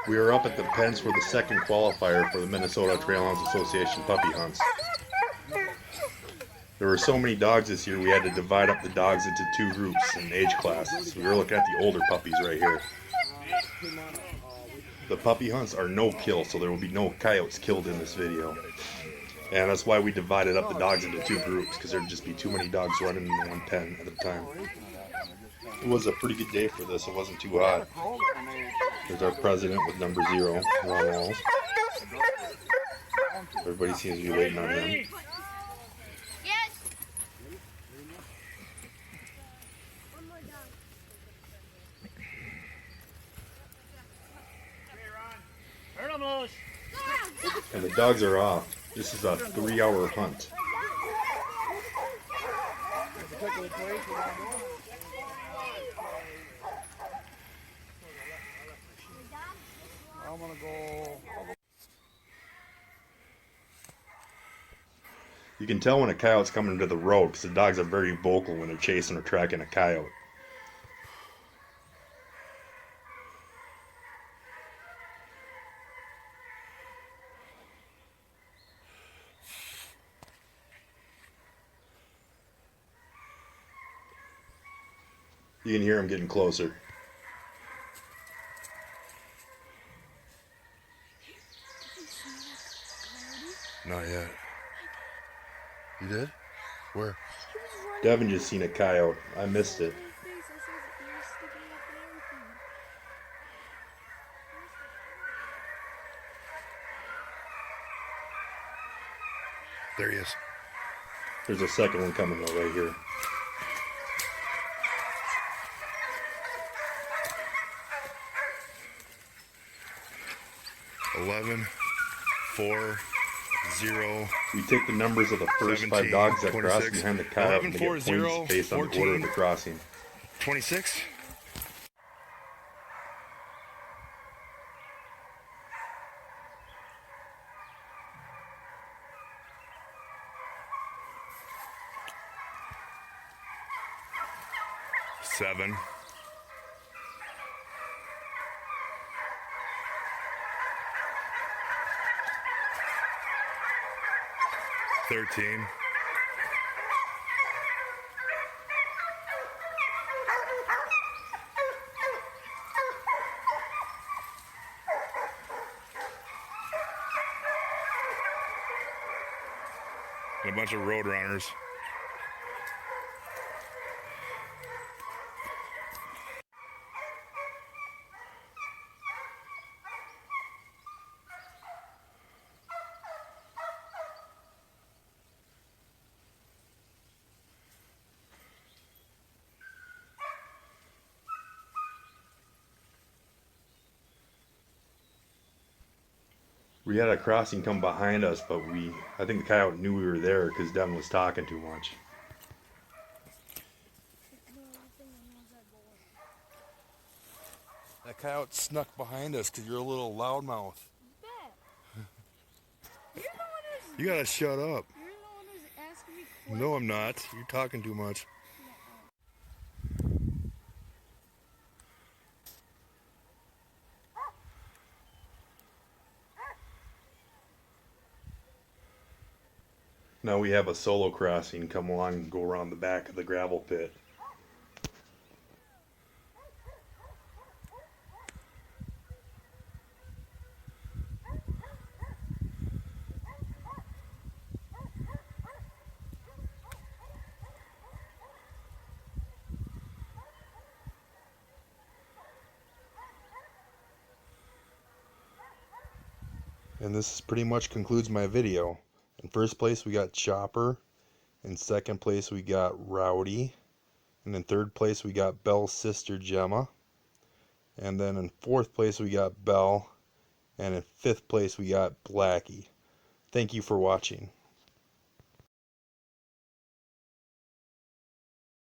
We are up at the pens for the second qualifier for the Minnesota Trailhounds Association puppy hunts. There were so many dogs this year we had to divide up the dogs into two groups in age classes. We were looking at the older puppies right here. The puppy hunts are no kill, so there will be no coyotes killed in this video. And that's why we divided up the dogs into two groups, because there'd just be too many dogs running in one pen at a time. It was a pretty good day for this. It wasn't too hot. There's our president with number 0, Ron Walls. Everybody seems to be waiting on him. And the dogs are off. This is a 3-hour hunt. I'm gonna go. You can tell when a coyote's coming into the road because the dogs are very vocal when they're chasing or tracking a coyote. You can hear him getting closer. Not yet. You did? Where? Devin just seen a coyote. I missed it. There he is. There's a second one coming though right here. $11, $4, 0. We take the numbers of the first 17, 5 dogs that 26, cross behind the coyote and they 11, get 4, points 0, based on 14, the order of the crossing. 26. Seven. 13. 'And a bunch of road runners. We had a crossing come behind us, but I think the coyote knew we were there because Devin was talking too much. That coyote snuck behind us because you're a little loudmouth. You gotta shut up. You're the one who's asking me questions. No, I'm not. You're talking too much. Now we have a solo crossing come along and go around the back of the gravel pit. And this pretty much concludes my video. In first place we got Chopper. In second place we got Rowdy. And in third place we got Belle's sister Gemma. And then in fourth place we got Belle. And in fifth place we got Blackie. Thank you for watching.